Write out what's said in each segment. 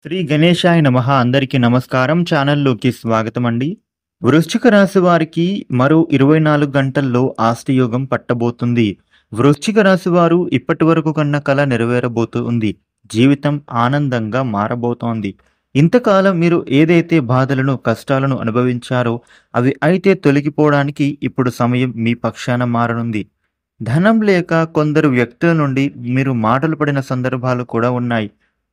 శ్రీ గణేశాయ నమః. అందరికీ నమస్కారం. ఛానల్‌లోకి స్వాగతం అండి. వృశ్చిక రాశి వారికి మరో 24 గంటల్లో ఆస్తి యోగం పట్టబోతుంది. వృశ్చిక రాశి వారు ఇప్పటివరకు కన్న కల నెరవేరబోతుంది. జీవితం ఆనందంగా మారబోతోంది. ఇంతకాలం మీరు ఏదైతే బాధలను, కష్టాలను అనుభవించారో అవి అయితే తొలగిపోవడానికి ఇప్పుడు సమయం మీ పక్షాన మారనుంది. ధనం లేక కొందరు వ్యక్తుల నుండి మీరు మాటలు పడిన సందర్భాలు కూడా ఉన్నాయి.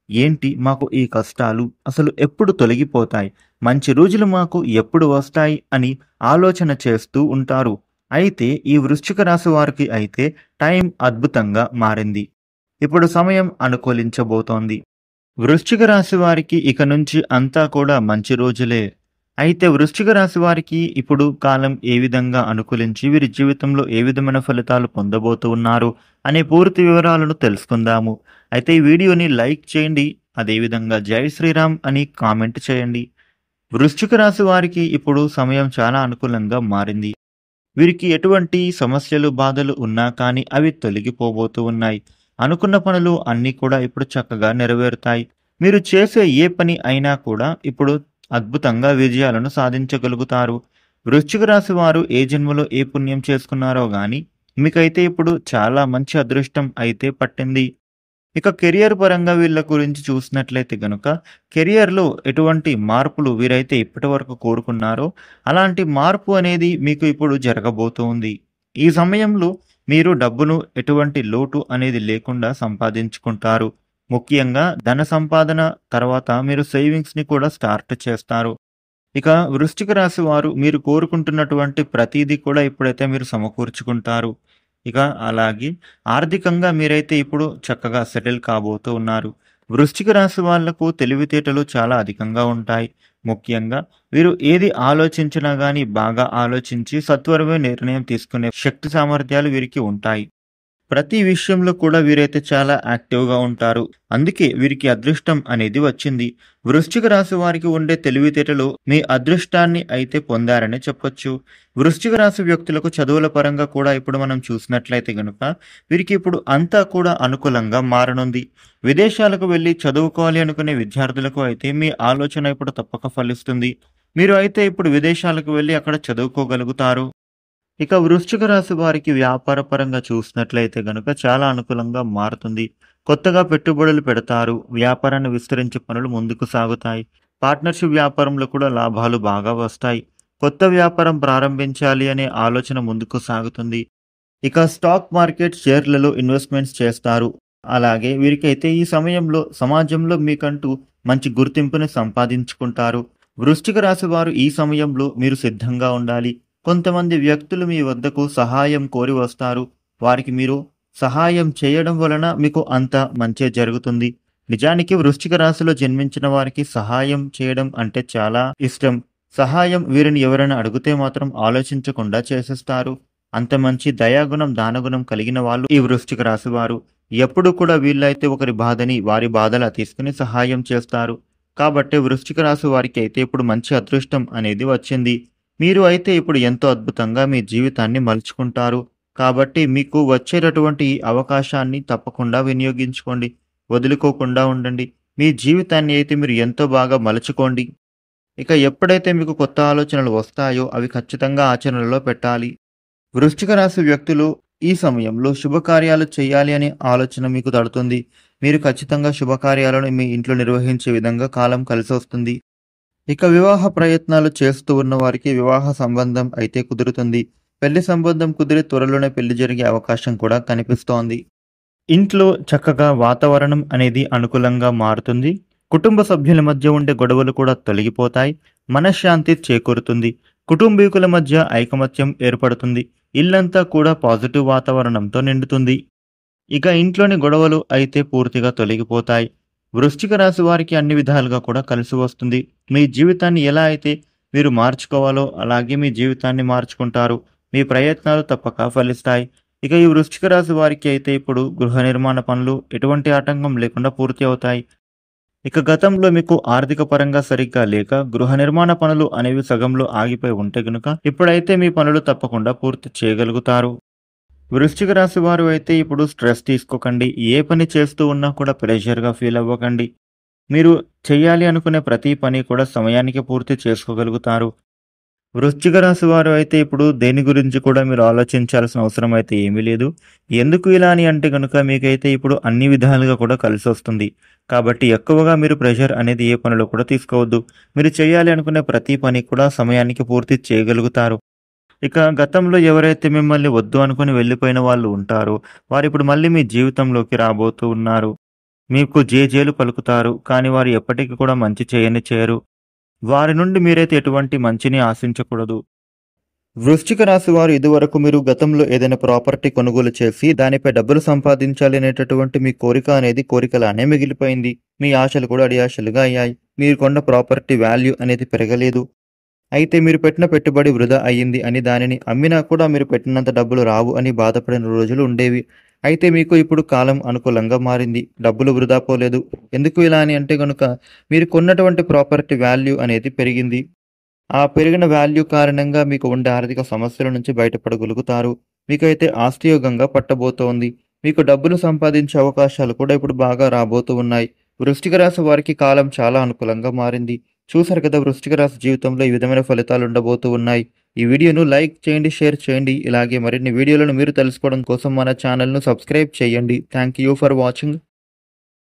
ఏంటి మాకు ఈ కష్టాలు అసలు ఎప్పుడు తొలగిపోతాయి? మంచి రోజులు మాకు ఎప్పుడు వస్తాయి అని ఆలోచన చేస్తూ ఉంటారు. అయితే ఈ వృశ్చిక రాశి వారికి అయితే టైం అద్భుతంగా మారింది. ఇప్పుడు సమయం అనుకూలించబోతోంది. వృశ్చిక రాశి వారికి ఇక నుంచి అంతా కూడా మంచి రోజులే. అయితే వృశ్చిక రాశి వారికి ఇప్పుడు కాలం ఏ విధంగా అనుకూలించి వీరి జీవితంలో ఏ విధమైన ఫలితాలు పొందబోతూ ఉన్నారు అనే పూర్తి వివరాలను తెలుసుకుందాము. అయితే ఈ వీడియోని లైక్ చేయండి. అదేవిధంగా జై శ్రీరామ్ అని కామెంట్ చేయండి. వృశ్చిక రాశి వారికి ఇప్పుడు సమయం చాలా అనుకూలంగా మారింది. వీరికి ఎటువంటి సమస్యలు, బాధలు ఉన్నా కానీ అవి తొలగిపోబోతూ ఉన్నాయి. అనుకున్న పనులు అన్నీ కూడా ఇప్పుడు చక్కగా నెరవేరుతాయి. మీరు చేసే ఏ పని అయినా కూడా ఇప్పుడు అద్భుతంగా విజయాలను సాధించగలుగుతారు. వృశ్చిక రాశి వారు ఏ జన్మలో ఏ పుణ్యం చేసుకున్నారో గాని మీకైతే ఇప్పుడు చాలా మంచి అదృష్టం అయితే పట్టింది. ఇక కెరియర్ పరంగా వీళ్ళ గురించి చూసినట్లయితే గనుక కెరియర్‌లో ఎటువంటి మార్పులు వీరైతే ఇప్పటివరకు కోరుకున్నారో అలాంటి మార్పు అనేది మీకు ఇప్పుడు జరగబోతూ ఉంది. ఈ సమయంలో మీరు డబ్బును ఎటువంటి లోటు అనేది లేకుండా సంపాదించుకుంటారు. ముఖ్యంగా ధన సంపాదన తర్వాత మీరు సేవింగ్స్‌ని కూడా స్టార్ట్ చేస్తారు. ఇక వృశ్చిక రాశి వారు మీరు కోరుకుంటున్నటువంటి ప్రతీదీ కూడా ఇప్పుడైతే మీరు సమకూర్చుకుంటారు. ఇక అలాగే ఆర్థికంగా మీరైతే ఇప్పుడు చక్కగా సెటిల్ కాబోతూ ఉన్నారు. వృశ్చిక రాశి వాళ్లకు తెలివితేటలు చాలా అధికంగా ఉంటాయి. ముఖ్యంగా వీరు ఏది ఆలోచించినా గానీ బాగా ఆలోచించి సత్వరమే నిర్ణయం తీసుకునే శక్తి సామర్థ్యాలు వీరికి ఉంటాయి. ప్రతి విషయంలో కూడా వీరైతే చాలా యాక్టివ్‌గా ఉంటారు. అందుకే వీరికి అదృష్టం అనేది వచ్చింది. వృశ్చిక రాశి వారికి ఉండే తెలివితేటలు మీ అదృష్టాన్ని అయితే పొందారనే చెప్పొచ్చు. వృశ్చిక రాశి వ్యక్తులకు చదువుల పరంగా కూడా ఇప్పుడు మనం చూసినట్లయితే గనుక వీరికి ఇప్పుడు అంతా కూడా అనుకూలంగా మారనుంది. విదేశాలకు వెళ్లి చదువుకోవాలి అనుకునే విద్యార్థులకు అయితే మీ ఆలోచన ఇప్పుడు తప్పక ఫలిస్తుంది. మీరు అయితే ఇప్పుడు విదేశాలకు వెళ్లి అక్కడ చదువుకోగలుగుతారు. ఇక వృశ్చిక రాశి వారికి వ్యాపార పరంగా చూసినట్లయితే గనుక చాలా అనుకూలంగా మారుతుంది. కొత్తగా పెట్టుబడులు పెడతారు. వ్యాపారాన్ని విస్తరించే పనులు ముందుకు సాగుతాయి. పార్ట్నర్‌షిప్ వ్యాపారంలో కూడా లాభాలు బాగా వస్తాయి. కొత్త వ్యాపారం ప్రారంభించాలి అనే ఆలోచన ముందుకు సాగుతుంది. ఇక స్టాక్ మార్కెట్ షేర్లలో ఇన్వెస్ట్‌మెంట్స్ చేస్తారు. అలాగే వీరికైతే ఈ సమయంలో సమాజంలో మీకంటూ మంచి గుర్తింపుని సంపాదించుకుంటారు. వృశ్చిక రాశి వారు ఈ సమయంలో మీరు సిద్ధంగా ఉండాలి. కొంతమంది వ్యక్తులు మీ వద్దకు సహాయం కోరి వస్తారు. వారికి మీరు సహాయం చేయడం వలన మీకు అంత మంచే జరుగుతుంది. నిజానికి వృశ్చిక రాశిలో జన్మించిన వారికి సహాయం చేయడం అంటే చాలా ఇష్టం. సహాయం వీరిని ఎవరైనా అడిగితే మాత్రం ఆలోచించకుండా చేసేస్తారు. అంత మంచి దయాగుణం, దానగుణం కలిగిన వాళ్ళు ఈ వృశ్చిక రాశి వారు. ఎప్పుడు కూడా వీళ్ళైతే ఒకరి బాధని వారి బాధలా తీసుకుని సహాయం చేస్తారు. కాబట్టి వృశ్చిక రాశి వారికి అయితే ఇప్పుడు మంచి అదృష్టం అనేది వచ్చింది. మీరు అయితే ఇప్పుడు ఎంతో అద్భుతంగా మీ జీవితాన్ని మలుచుకుంటారు. కాబట్టి మీకు వచ్చేటటువంటి ఈ అవకాశాన్ని తప్పకుండా వినియోగించుకోండి. వదులుకోకుండా ఉండండి. మీ జీవితాన్ని అయితే మీరు ఎంతో బాగా మలుచుకోండి. ఇక ఎప్పుడైతే మీకు కొత్త ఆలోచనలు వస్తాయో అవి ఖచ్చితంగా ఆచరణలో పెట్టాలి. వృశ్చిక రాశి వ్యక్తులు ఈ సమయంలో శుభకార్యాలు చేయాలి అనే ఆలోచన మీకు తడుతుంది. మీరు ఖచ్చితంగా శుభకార్యాలను మీ ఇంట్లో నిర్వహించే విధంగా కాలం కలిసొస్తుంది. ఇక వివాహ ప్రయత్నాలు చేస్తూ ఉన్న వారికి వివాహ సంబంధం అయితే కుదురుతుంది. పెళ్లి సంబంధం కుదిరి త్వరలోనే పెళ్లి జరిగే అవకాశం కూడా కనిపిస్తోంది. ఇంట్లో చక్కగా వాతావరణం అనేది అనుకూలంగా మారుతుంది. కుటుంబ సభ్యుల మధ్య ఉండే గొడవలు కూడా తొలగిపోతాయి. మనశ్శాంతి చేకూరుతుంది. కుటుంబీకుల మధ్య ఐకమత్యం ఏర్పడుతుంది. ఇల్లంతా కూడా పాజిటివ్ వాతావరణంతో నిండుతుంది. ఇక ఇంట్లోని గొడవలు అయితే పూర్తిగా తొలగిపోతాయి. వృశ్చిక రాశి వారికి అన్ని విధాలుగా కూడా కలిసి వస్తుంది. మీ జీవితాన్ని ఎలా అయితే మీరు మార్చుకోవాలో అలాగే మీ జీవితాన్ని మార్చుకుంటారు. మీ ప్రయత్నాలు తప్పక ఫలిస్తాయి. ఇక ఈ వృశ్చిక రాశి వారికి అయితే ఇప్పుడు గృహ నిర్మాణ పనులు ఎటువంటి ఆటంకం లేకుండా పూర్తి అవుతాయి. ఇక గతంలో మీకు ఆర్థిక పరంగా సరిగ్గా లేక గృహ నిర్మాణ పనులు అనేవి సగంలో ఆగిపోయి ఉంటే గనుక ఇప్పుడైతే మీ పనులు తప్పకుండా పూర్తి చేయగలుగుతారు. వృశ్చిక రాశి వారు అయితే ఇప్పుడు స్ట్రెస్ తీసుకోకండి. ఏ పని చేస్తూ ఉన్నా కూడా ప్రెషర్‌గా ఫీల్ అవ్వకండి. మీరు చేయాలి అనుకునే ప్రతి పని కూడా సమయానికి పూర్తి చేసుకోగలుగుతారు. వృశ్చిక రాశి వారు అయితే ఇప్పుడు దేని గురించి కూడా మీరు ఆలోచించాల్సిన అవసరం అయితే ఏమీ లేదు. ఎందుకు ఇలా అని అంటే గనుక మీకైతే ఇప్పుడు అన్ని విధాలుగా కూడా కలిసొస్తుంది. కాబట్టి ఎక్కువగా మీరు ప్రెషర్ అనేది ఏ పనిలో కూడా తీసుకోవద్దు. మీరు చేయాలి అనుకునే ప్రతి పని కూడా సమయానికి పూర్తి చేయగలుగుతారు. ఇక గతంలో ఎవరైతే మిమ్మల్ని వద్దు అనుకుని వెళ్ళిపోయిన వాళ్ళు ఉంటారో, వారిప్పుడు మళ్ళీ మీ జీవితంలోకి రాబోతూ ఉన్నారు. మీకు జేజేలు పలుకుతారు. కానీ వారు ఎప్పటికి కూడా మంచి చేయరు. వారి నుండి మీరైతే ఎటువంటి మంచిని ఆశించకూడదు. వృశ్చిక రాశి వారు ఇదివరకు మీరు గతంలో ఏదైనా ప్రాపర్టీ కొనుగోలు చేసి దానిపై డబ్బులు సంపాదించాలి అనేటటువంటి మీ కోరిక అనేది కోరికలానే మిగిలిపోయింది. మీ ఆశలు కూడా అడియాశలుగా అయ్యాయి. మీరు కొన్న ప్రాపర్టీ వాల్యూ అనేది పెరగలేదు. అయితే మీరు పెట్టిన పెట్టుబడి వృధా అయ్యింది అని దానిని అమ్మినా కూడా మీరు పెట్టినంత డబ్బులు రావు అని బాధపడిన రోజులు ఉండేవి. అయితే మీకు ఇప్పుడు కాలం అనుకూలంగా మారింది. డబ్బులు వృధా పోలేదు. ఎందుకు ఇలా అని అంటే గనుక మీరు కొన్నటువంటి ప్రాపర్టీ వాల్యూ అనేది పెరిగింది. ఆ పెరిగిన వాల్యూ కారణంగా మీకు ఉండే ఆర్థిక సమస్యల నుంచి బయటపడగలుగుతారు. మీకైతే ఆస్తియోగంగా పట్టబోతోంది. మీకు డబ్బులు సంపాదించే అవకాశాలు కూడా ఇప్పుడు బాగా రాబోతూ ఉన్నాయి. వృశ్చిక రాశి వారికి కాలం చాలా అనుకూలంగా మారింది. చూసారు కదా వృశ్చిక రాశి జీవితంలో ఈ విధమైన ఫలితాలు ఉండబోతూ ఉన్నాయి. ఈ వీడియోను లైక్ చేయండి, షేర్ చేయండి. ఇలాగే మరిన్ని వీడియోలను మీరు తెలుసుకోవడం కోసం మన ఛానల్ను సబ్స్క్రైబ్ చేయండి. Thank you for watching.